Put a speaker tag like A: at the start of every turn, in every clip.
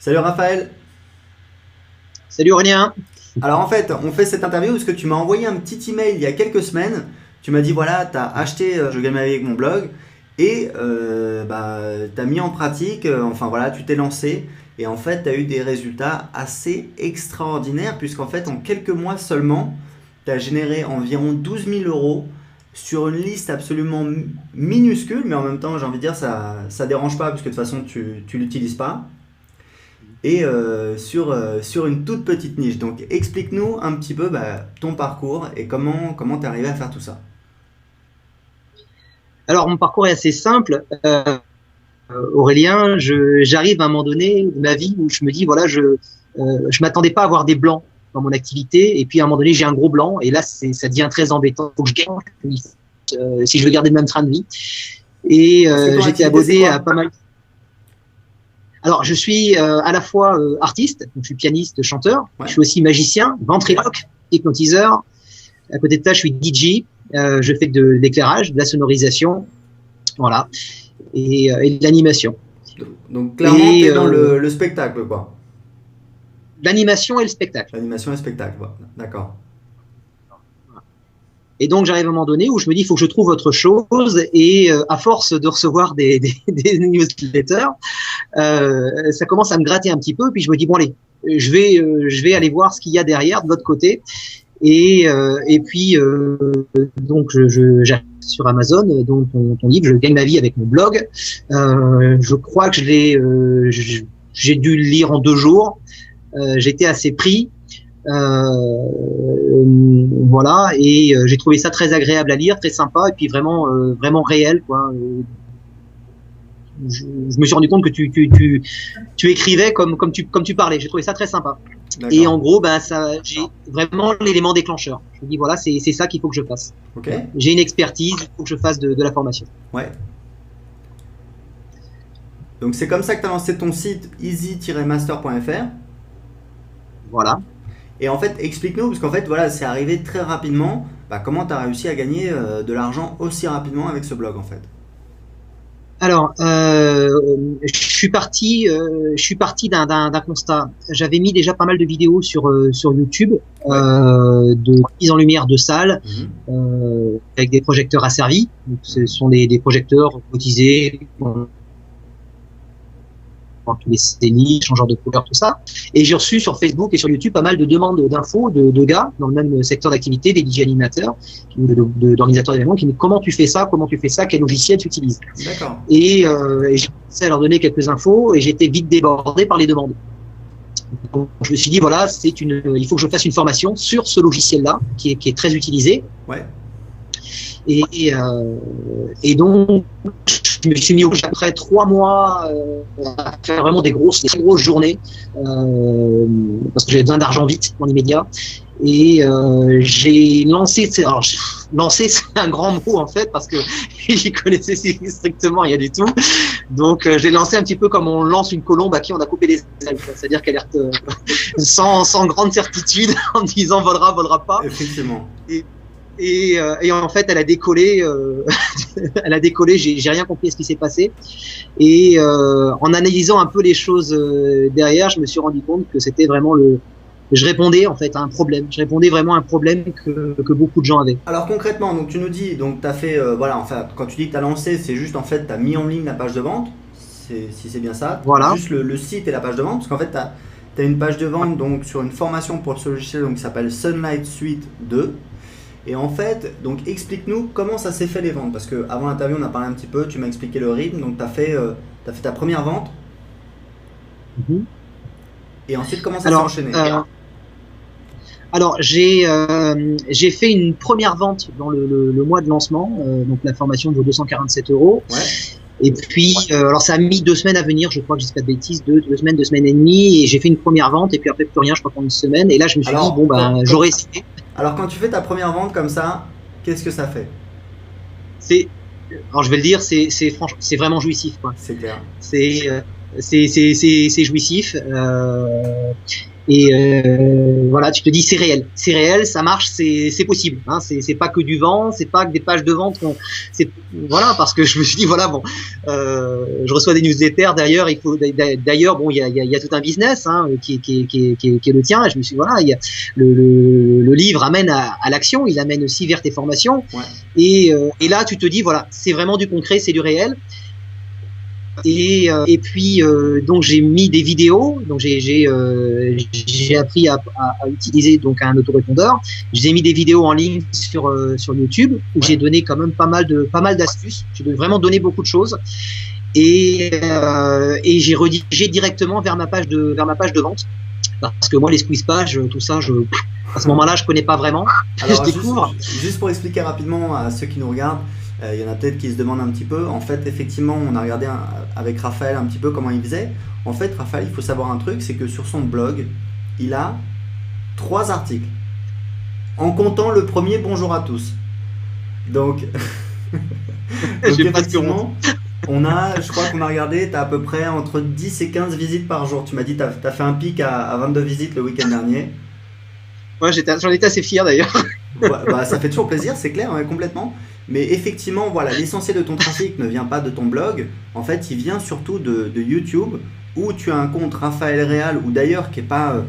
A: Salut Raphaël.
B: Salut Aurélien.
A: Alors en fait, on fait cette interview parce que tu m'as envoyé un petit email il y a quelques semaines. Tu m'as dit voilà, tu as acheté Je gagne ma vie avec mon blog et tu as mis en pratique, enfin voilà, tu t'es lancé et en fait tu as eu des résultats assez extraordinaires puisqu'en fait en quelques mois seulement, tu as généré environ 12 000 € sur une liste absolument minuscule, mais en même temps j'ai envie de dire ça dérange pas parce que de toute façon tu l'utilises pas. Et sur une toute petite niche. Donc explique-nous un petit peu ton parcours et comment t'es arrivé à faire tout ça.
B: Alors mon parcours est assez simple, Aurélien. J'arrive à un moment donné de ma vie où je me dis voilà, je m'attendais pas à avoir des blancs dans mon activité, et puis à un moment donné j'ai un gros blanc, et là ça devient très embêtant. Faut que je gagne si je veux garder le même train de vie. Et
A: Parce que ton
B: j'étais
A: activité c'est
B: abonné à
A: quoi?
B: pas mal. Alors je suis à la fois artiste, donc je suis pianiste, chanteur. Je
A: Ouais.
B: suis aussi magicien, ventriloque, hypnotiseur. À côté de ça, je suis DJ. Je fais de l'éclairage, de la sonorisation, voilà, et de l'animation.
A: Donc clairement
B: Et
A: t'es dans le spectacle quoi.
B: l'animation et le spectacle.
A: L'animation et spectacle, voilà. D'accord.
B: Et donc j'arrive à un moment donné où je me dis il faut que je trouve autre chose. Et à force de recevoir des newsletters, ça commence à me gratter un petit peu. Puis je me dis bon allez, je vais aller voir ce qu'il y a derrière de l'autre côté. Et puis donc j'achète sur Amazon donc ton livre Je gagne ma vie avec mon blog. Je crois que j'ai dû le lire en 2 jours. J'étais assez pris. Voilà, et j'ai trouvé ça très agréable à lire, très sympa, et puis vraiment réel, quoi. Je me suis rendu compte que tu écrivais comme tu parlais. J'ai trouvé ça très sympa. Et
A: D'accord.
B: en gros, j'ai vraiment l'élément déclencheur. Je me dis voilà, c'est ça qu'il faut que je fasse.
A: Ok.
B: J'ai une expertise, il faut que je fasse de la formation.
A: Ouais. Donc c'est comme ça que tu as lancé ton site easy-master.fr.
B: Voilà.
A: Et en fait, explique-nous, parce qu'en fait, voilà, c'est arrivé très rapidement. Comment tu as réussi à gagner de l'argent aussi rapidement avec ce blog en fait?
B: Alors, je suis parti d'un constat. J'avais mis déjà pas mal de vidéos sur YouTube,
A: Ouais.
B: de mise en lumière de salles,
A: Mhm.
B: avec des projecteurs asservis. Donc, ce sont des projecteurs robotisés dans tous les scéniques, changeurs de couleur, tout ça. Et j'ai reçu sur Facebook et sur YouTube pas mal de demandes d'infos de gars dans le même secteur d'activité, des DJ animateurs, d'organisateurs d'événements, qui me disent comment tu fais ça, quel logiciel tu utilises.
A: D'accord.
B: Et j'ai commencé à leur donner quelques infos, et j'étais vite débordé par les demandes. Donc, je me suis dit voilà, il faut que je fasse une formation sur ce logiciel-là qui est très utilisé.
A: Ouais.
B: Et donc je me suis mis après 3 mois à faire vraiment des grosses journées, parce que j'avais besoin d'argent vite dans l'immédiat. Et j'ai lancé, alors lancer c'est un grand mot en fait, parce que j'y connaissais strictement rien du tout. Donc j'ai lancé un petit peu comme on lance une colombe à qui on a coupé les ailes, c'est-à-dire qu'elle est sans grande certitude, en disant volera pas.
A: Effectivement.
B: Et en fait, elle a décollé. Elle a décollé. J'ai rien compris à ce qui s'est passé. Et en analysant un peu les choses derrière, je me suis rendu compte que c'était vraiment je répondais en fait à un problème. Je répondais vraiment à un problème que beaucoup de gens avaient.
A: Alors concrètement, donc tu nous dis, donc tu as fait, voilà, enfin, quand tu dis que tu as lancé, c'est juste en fait, tu as mis en ligne la page de vente, si c'est bien ça,
B: Voilà.
A: juste le site et la page de vente, parce qu'en fait, tu as une page de vente donc, sur une formation pour ce logiciel donc, qui s'appelle Sunlight Suite 2. Et en fait, donc explique-nous comment ça s'est fait les ventes, parce qu'avant l'interview, on a parlé un petit peu, tu m'as expliqué le rythme, donc t'as fait ta première vente,
B: Mm-hmm.
A: et ensuite comment ça s'est enchaîné?
B: Alors j'ai fait une première vente dans le mois de lancement, donc la formation vaut 247 €.
A: Ouais.
B: Et puis alors ça a mis 2 semaines à venir, je crois que je dis pas de bêtises, 2 semaines et demie, et j'ai fait une première vente, et puis après plus rien, je crois, pendant une semaine. Et là je me suis dit bon j'aurais essayé.
A: Alors quand tu fais ta première vente comme ça, qu'est-ce que ça fait?
B: Alors je vais le dire, franchement, c'est vraiment jouissif, quoi.
A: C'est clair.
B: C'est jouissif. Et voilà, tu te dis c'est réel, ça marche, c'est possible. Hein, c'est pas que du vent, c'est pas que des pages de vente. Voilà, parce que je me suis dit voilà bon, je reçois des newsletters. D'ailleurs bon, il y a tout un business hein, qui est le tien. Et je me suis dit, voilà, il y a le livre amène à l'action, il amène aussi vers tes formations.
A: Ouais.
B: Et là, tu te dis voilà, c'est vraiment du concret, c'est du réel. Et puis donc j'ai mis des vidéos, donc j'ai appris à utiliser donc un autorépondeur. J'ai mis des vidéos en ligne sur YouTube où j'ai donné quand même pas mal d'astuces. J'ai vraiment donné beaucoup de choses et j'ai redirigé directement vers ma page de vente parce que moi les squeeze pages tout ça à ce moment-là je connais pas vraiment.
A: Alors, je découvre. Juste pour expliquer rapidement à ceux qui nous regardent. Il y en a peut-être qui se demandent un petit peu. En fait, effectivement, on a regardé avec Raphaël un petit peu comment il faisait. En fait, Raphaël, il faut savoir un truc, c'est que sur son blog, il a 3 articles. En comptant le premier bonjour à tous. Donc effectivement, je crois qu'on a regardé, tu as à peu près entre 10 et 15 visites par jour. Tu m'as dit que tu as fait un pic à 22 visites le week-end dernier.
B: Ouais, j'en étais assez fier d'ailleurs.
A: Ouais, bah, ça fait toujours plaisir, c'est clair, ouais, complètement. Mais effectivement, voilà, l'essentiel de ton trafic ne vient pas de ton blog. En fait, il vient surtout de YouTube, où tu as un compte Raphaël Réal, ou d'ailleurs qui est pas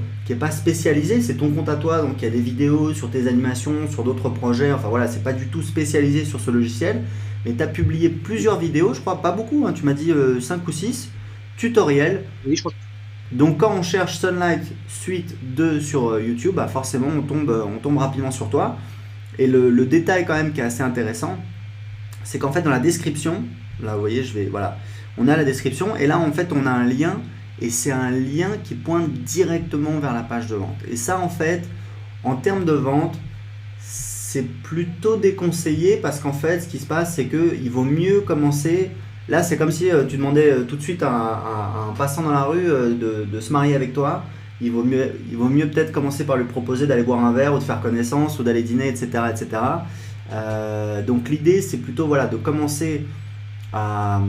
A: spécialisé. C'est ton compte à toi, donc il y a des vidéos sur tes animations, sur d'autres projets. Enfin voilà, c'est pas du tout spécialisé sur ce logiciel. Mais tu as publié plusieurs vidéos, je crois pas beaucoup. Hein, tu m'as dit 5 ou 6 tutoriels.
B: Oui, je crois.
A: Donc quand on cherche Sunlight Suite 2 sur YouTube, bah forcément on tombe rapidement sur toi. Et le détail quand même qui est assez intéressant, c'est qu'en fait dans la description, là vous voyez, voilà, on a la description et là en fait on a un lien et c'est un lien qui pointe directement vers la page de vente. Et ça en fait, en termes de vente, c'est plutôt déconseillé parce qu'en fait ce qui se passe c'est qu'il vaut mieux commencer. Là, c'est comme si tu demandais tout de suite à un passant dans la rue de se marier avec toi. Il vaut mieux peut-être commencer par lui proposer d'aller boire un verre ou de faire connaissance ou d'aller dîner, etc. etc. Donc l'idée, c'est plutôt voilà, de commencer à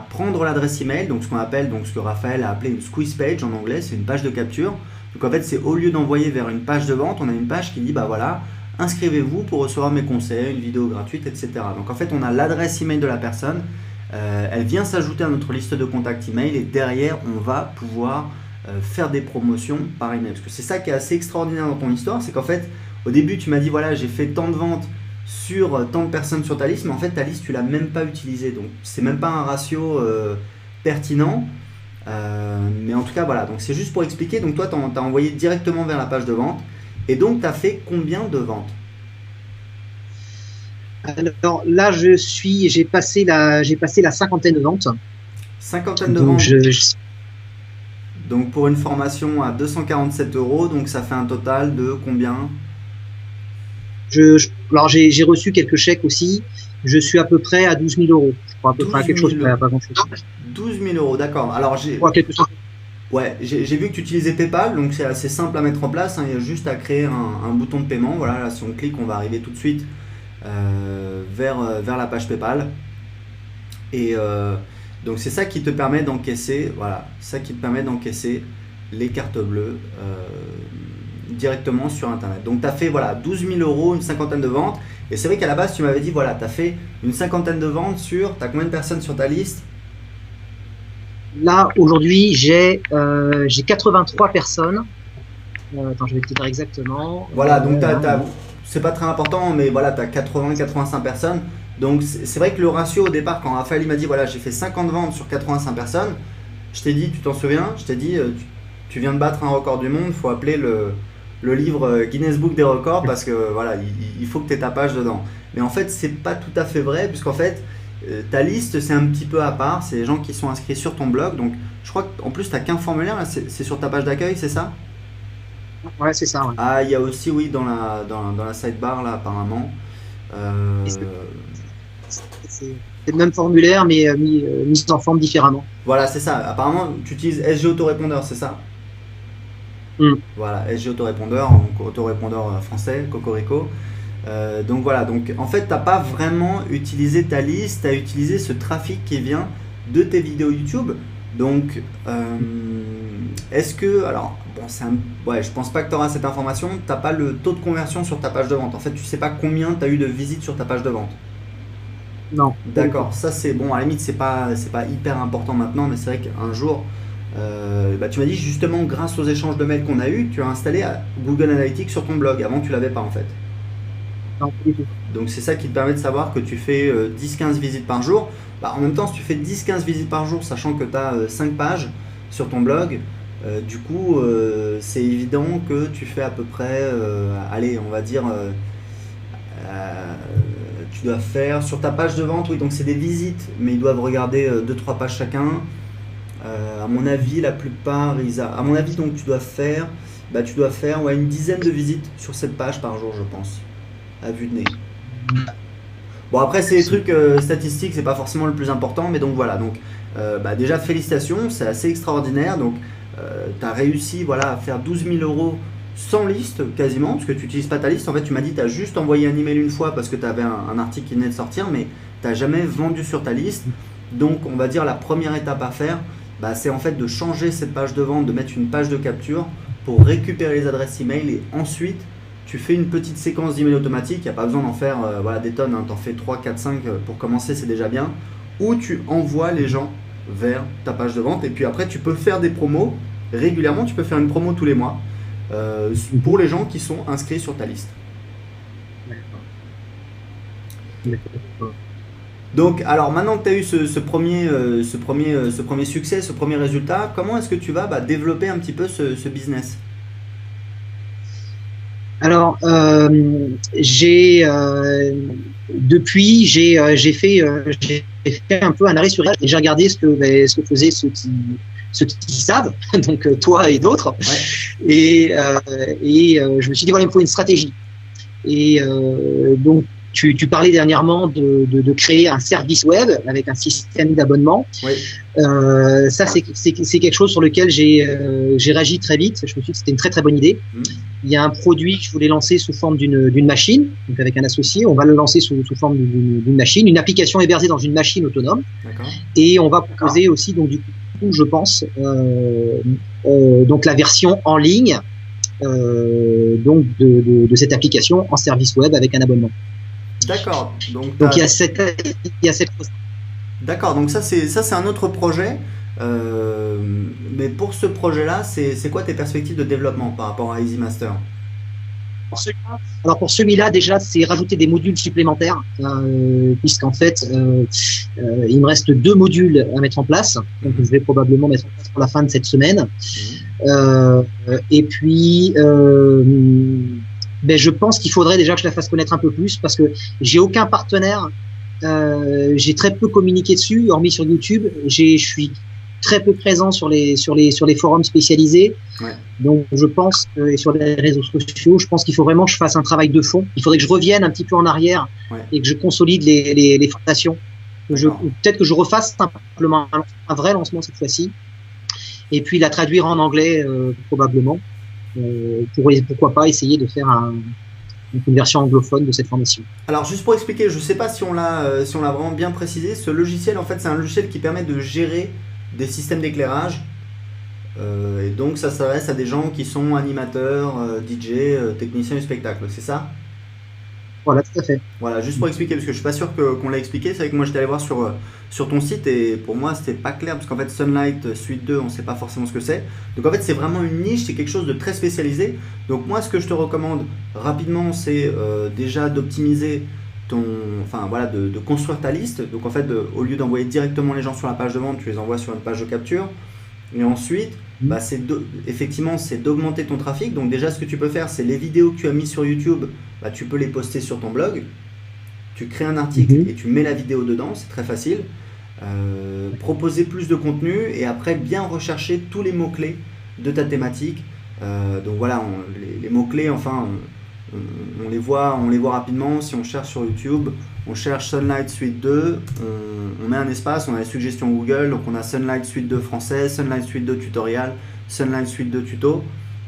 A: prendre l'adresse email, donc ce qu'on appelle, donc ce que Raphaël a appelé une squeeze page en anglais, c'est une page de capture. Donc en fait, c'est au lieu d'envoyer vers une page de vente, on a une page qui dit bah voilà, inscrivez-vous pour recevoir mes conseils, une vidéo gratuite, etc. Donc en fait, on a l'adresse email de la personne. Elle vient s'ajouter à notre liste de contacts email et derrière on va pouvoir faire des promotions par email. Parce que c'est ça qui est assez extraordinaire dans ton histoire, c'est qu'en fait au début tu m'as dit voilà j'ai fait tant de ventes sur tant de personnes sur ta liste, mais en fait ta liste tu l'as même pas utilisée, donc c'est même pas un ratio pertinent. Mais en tout cas voilà, donc c'est juste pour expliquer. Donc toi t'as envoyé directement vers la page de vente et donc tu as fait combien de ventes?
B: Alors là, j'ai passé la cinquantaine de ventes.
A: Cinquantaine de ventes. Donc pour une formation à 247 €, donc ça fait un total de combien?
B: Alors j'ai reçu quelques chèques aussi. Je suis à peu près à 12 000 €. Je crois à peu près à quelque chose près, pas grand chose.
A: 12 000 €, d'accord. Alors j'ai vu que tu utilisais PayPal, donc c'est assez simple à mettre en place. Hein. Il y a juste à créer un bouton de paiement. Voilà, là si on clique, on va arriver tout de suite vers la page PayPal et donc c'est ça qui te permet d'encaisser, voilà, ça qui te permet d'encaisser les cartes bleues directement sur internet. Donc tu as fait voilà 12 000 €, une cinquantaine de ventes, et c'est vrai qu'à la base tu m'avais dit voilà tu as fait une cinquantaine de ventes sur, tu as combien de personnes sur ta liste?
B: Là aujourd'hui j'ai 83 personnes. Attends, je vais te dire exactement.
A: Voilà, donc c'est pas très important, mais voilà, tu as 80-85 personnes. Donc c'est vrai que le ratio au départ, quand Raphaël m'a dit voilà, j'ai fait 50 ventes sur 85 personnes, je t'ai dit, tu t'en souviens, je t'ai dit, tu viens de battre un record du monde, il faut appeler le livre Guinness Book des records parce que voilà, il faut que tu aies ta page dedans. Mais en fait, c'est pas tout à fait vrai, puisqu'en fait, ta liste, c'est un petit peu à part, c'est les gens qui sont inscrits sur ton blog. Donc je crois qu'en plus, tu n'as qu'un formulaire, c'est sur ta page d'accueil, c'est ça?
B: Ouais, c'est ça. Ouais.
A: Ah, il y a aussi, oui, dans la sidebar, là, apparemment.
B: C'est le même formulaire, mais mis en forme différemment.
A: Voilà, c'est ça. Apparemment, tu utilises SG Autorépondeur, c'est ça? Voilà, SG Autorépondeur, donc autorépondeur français, Cocorico. Donc voilà, donc en fait, tu n'as pas vraiment utilisé ta liste, tu as utilisé ce trafic qui vient de tes vidéos YouTube. Donc, est-ce que, alors, bon, ouais, je pense pas que tu auras cette information. Tu n'as pas le taux de conversion sur ta page de vente. En fait, tu sais pas combien tu as eu de visites sur ta page de vente.
B: Non.
A: D'accord, ça c'est bon, à la limite, c'est pas hyper important maintenant, mais c'est vrai qu'un jour, tu m'as dit justement, grâce aux échanges de mails qu'on a eu, tu as installé Google Analytics sur ton blog. Avant, tu l'avais pas en fait.
B: Non, pas du tout.
A: Donc c'est ça qui te permet de savoir que tu fais 10-15 visites par jour. En même temps, si tu fais 10-15 visites par jour, sachant que tu as 5 pages sur ton blog, du coup, c'est évident que tu fais à peu près, allez, on va dire, tu dois faire sur ta page de vente, oui, donc c'est des visites, mais ils doivent regarder 2-3 pages chacun. À mon avis, la plupart, à mon avis, donc tu dois faire ouais, une dizaine de visites sur cette page par jour, je pense, à vue de nez. Bon, après, c'est des trucs statistiques, c'est pas forcément le plus important, mais donc voilà. Donc, déjà, félicitations, c'est assez extraordinaire. Donc, tu as réussi voilà, à faire 12 000 euros sans liste quasiment, parce que tu n'utilises pas ta liste. En fait, tu m'as dit que tu as juste envoyé un email une fois parce que tu avais un article qui venait de sortir, mais tu n'as jamais vendu sur ta liste. Donc, on va dire la première étape à faire, c'est en fait de changer cette page de vente, de mettre une page de capture pour récupérer les adresses email et ensuite tu fais une petite séquence d'email automatique. Il n'y a pas besoin d'en faire des tonnes, hein. Tu en fais 3, 4, 5 pour commencer, c'est déjà bien. Où tu envoies les gens vers ta page de vente et puis après tu peux faire des promos régulièrement, tu peux faire une promo tous les mois pour les gens qui sont inscrits sur ta liste.
B: D'accord.
A: Donc, alors maintenant que tu as eu ce premier succès, ce premier résultat, comment est-ce que tu vas développer un petit peu ce business?
B: Alors, depuis, j'ai fait un peu un arrêt sur elle et j'ai regardé ce que faisaient ceux qui savent, donc toi et d'autres.
A: Ouais.
B: Et je me suis dit, voilà, il me faut une stratégie. Et donc, tu parlais dernièrement de créer un service web avec un système d'abonnement.
A: Oui.
B: Ça, c'est quelque chose sur lequel j'ai réagi très vite. Je me suis dit que c'était une très très bonne idée. Il y a un produit que je voulais lancer sous forme d'une machine, donc avec un associé. On va le lancer sous forme d'une machine, une application hébergée dans une machine autonome.
A: D'accord.
B: Et on va proposer aussi, donc du coup, je pense, donc la version en ligne donc de cette application en service web avec un abonnement.
A: D'accord. Donc
B: il y a cette
A: D'accord, donc ça c'est un autre projet. Mais pour ce projet-là, c'est quoi tes perspectives de développement par rapport à EasyMaster?
B: Alors pour celui-là, déjà, c'est rajouter des modules supplémentaires, puisqu'en fait, il me reste 2 modules à mettre en place. Donc je vais probablement mettre en place pour la fin de cette semaine. Et puis, je pense qu'il faudrait déjà que je la fasse connaître un peu plus, parce que j'ai aucun partenaire. J'ai très peu communiqué dessus, hormis sur YouTube. Je suis très peu présent sur les forums spécialisés.
A: Ouais.
B: Donc je pense que sur les réseaux sociaux, je pense qu'il faut vraiment que je fasse un travail de fond. Il faudrait que je revienne un petit peu en arrière et que je consolide les fondations. Peut-être que je refasse simplement un vrai lancement cette fois-ci. Et puis la traduire en anglais probablement. Pourquoi pas essayer de faire une version anglophone de cette formation.
A: Alors juste pour expliquer, je ne sais pas si on l'a vraiment bien précisé, ce logiciel en fait c'est un logiciel qui permet de gérer des systèmes d'éclairage et donc ça s'adresse à des gens qui sont animateurs, DJ, techniciens du spectacle, c'est ça?
B: Voilà, tout à fait.
A: Voilà, juste pour expliquer, parce que je suis pas sûr qu'on l'a expliqué, c'est vrai que moi j'étais allé voir sur ton site et pour moi c'était pas clair, parce qu'en fait Sunlight Suite 2, on sait pas forcément ce que c'est. Donc en fait c'est vraiment une niche, c'est quelque chose de très spécialisé. Donc moi ce que je te recommande rapidement, c'est déjà d'optimiser de construire ta liste. Donc en fait, au lieu d'envoyer directement les gens sur la page de vente, tu les envoies sur une page de capture. Et ensuite, effectivement, c'est d'augmenter ton trafic. Donc déjà, ce que tu peux faire, c'est les vidéos que tu as mises sur YouTube, tu peux les poster sur ton blog. Tu crées un article et tu mets la vidéo dedans, c'est très facile. Proposer plus de contenu et après bien rechercher tous les mots-clés de ta thématique. Donc voilà, les mots-clés, enfin, on les voit rapidement. Si on cherche sur YouTube, on cherche Sunlight Suite 2, on met un espace, on a les suggestions Google, donc on a Sunlight Suite 2 français, Sunlight Suite 2 tutoriel, Sunlight Suite 2 tuto.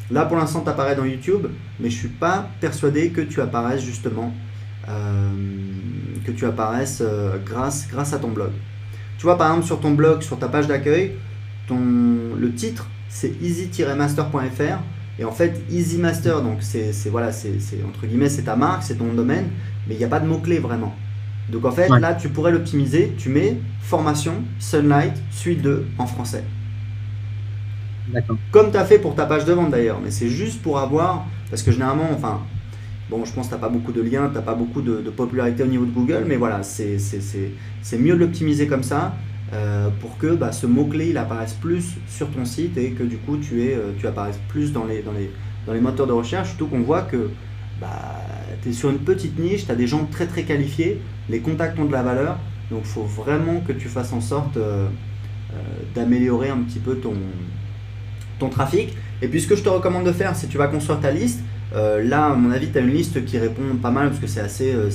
A: Là pour l'instant tu apparais dans YouTube, mais je ne suis pas persuadé que tu apparaisses justement, grâce à ton blog. Tu vois par exemple sur ton blog, sur ta page d'accueil, le titre c'est easy-master.fr. Et en fait, Easy Master, donc c'est voilà, c'est entre guillemets, c'est ta marque, c'est ton domaine, mais il n'y a pas de mots-clés vraiment. Donc en fait,
B: Ouais.
A: là, tu pourrais l'optimiser. Tu mets formation, Sunlight, suite 2 en français.
B: D'accord.
A: Comme tu as fait pour ta page de vente d'ailleurs, mais c'est juste pour avoir, parce que généralement, enfin, bon, je pense que tu n'as pas beaucoup de liens, tu n'as pas beaucoup de popularité au niveau de Google, mais voilà, c'est mieux de l'optimiser comme ça pour que bah, ce mot-clé il apparaisse plus sur ton site et que du coup tu apparaisses plus dans les moteurs de recherche, surtout qu'on voit que bah, tu es sur une petite niche, tu as des gens très très qualifiés, les contacts ont de la valeur, donc il faut vraiment que tu fasses en sorte d'améliorer un petit peu ton trafic. Et puis ce que je te recommande de faire, si tu vas construire ta liste, là à mon avis tu as une liste qui répond pas mal parce que c'est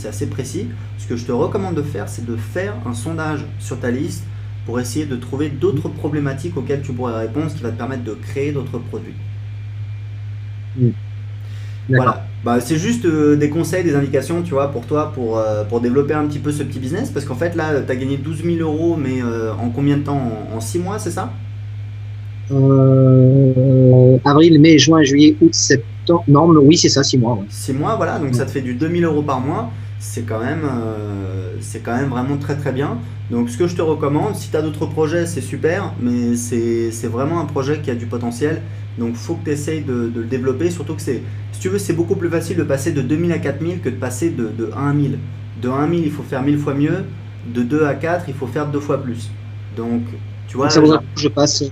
A: assez précis. Ce que je te recommande de faire, c'est de faire un sondage sur ta liste pour essayer de trouver d'autres problématiques auxquelles tu pourrais répondre, ce qui va te permettre de créer d'autres produits.
B: Mm. D'accord.
A: Voilà, bah, c'est juste des conseils, des indications, tu vois, pour toi, pour développer un petit peu ce petit business. Parce qu'en fait, là, tu as gagné 12 000 euros, mais en combien de temps? En 6 mois, c'est ça?
B: Avril, mai, juin, juillet, août, septembre. Non, mais oui, c'est ça, 6 mois. Ouais.
A: 6 mois, voilà, donc
B: Ouais.
A: ça te fait du 2 000 euros par mois. C'est quand même vraiment très très bien. Donc ce que je te recommande, si tu as d'autres projets, c'est super, mais c'est vraiment un projet qui a du potentiel. Donc il faut que tu essayes de le développer, surtout que si tu veux, c'est beaucoup plus facile de passer de 2 000 à 4 000 que de passer de 1 à 1000. De 1 à 1000, il faut faire 1000 fois mieux. De 2 à 4, il faut faire 2 fois plus. Donc, tu
B: Donc
A: vois,
B: ça vaudrait que je passe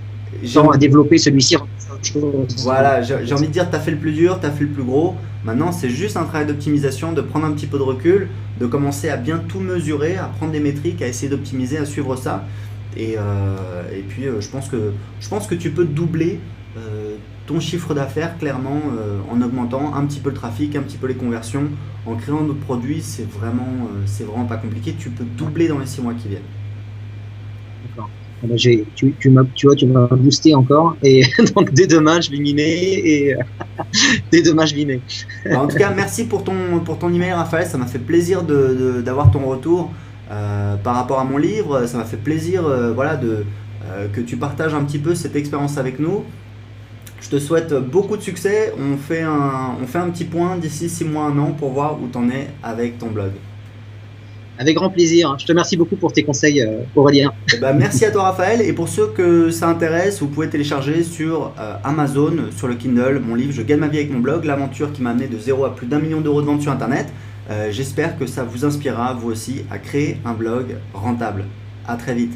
A: j'ai
B: temps à développer celui-ci. Autre chose.
A: voilà, j'ai envie de dire, tu as fait le plus dur, tu as fait le plus gros. Maintenant, c'est juste un travail d'optimisation, de prendre un petit peu de recul, de commencer à bien tout mesurer, à prendre des métriques, à essayer d'optimiser, à suivre ça. Et puis, je pense que tu peux doubler ton chiffre d'affaires clairement en augmentant un petit peu le trafic, un petit peu les conversions, en créant d'autres produits. C'est vraiment pas compliqué. Tu peux doubler dans les 6 mois qui viennent.
B: D'accord. Ah ben, tu vois, tu m'as boosté encore. Et donc, dès demain, je vais m'y mets. Et dès demain, je m'y mets.
A: Bah, en tout cas, merci pour ton email, Raphaël. Ça m'a fait plaisir d'avoir ton retour par rapport à mon livre. Ça m'a fait plaisir voilà, que tu partages un petit peu cette expérience avec nous. Je te souhaite beaucoup de succès. On fait un petit point d'ici 6 mois, 1 an pour voir où tu en es avec ton blog.
B: Avec grand plaisir. Je te remercie beaucoup pour tes conseils, Aurélien.
A: Eh ben, merci à toi, Raphaël. Et pour ceux que ça intéresse, vous pouvez télécharger sur Amazon, sur le Kindle, mon livre Je gagne ma vie avec mon blog, l'aventure qui m'a amené de 0 à plus d'1 million d'euros de vente sur Internet. J'espère que ça vous inspirera, vous aussi, à créer un blog rentable. À très vite.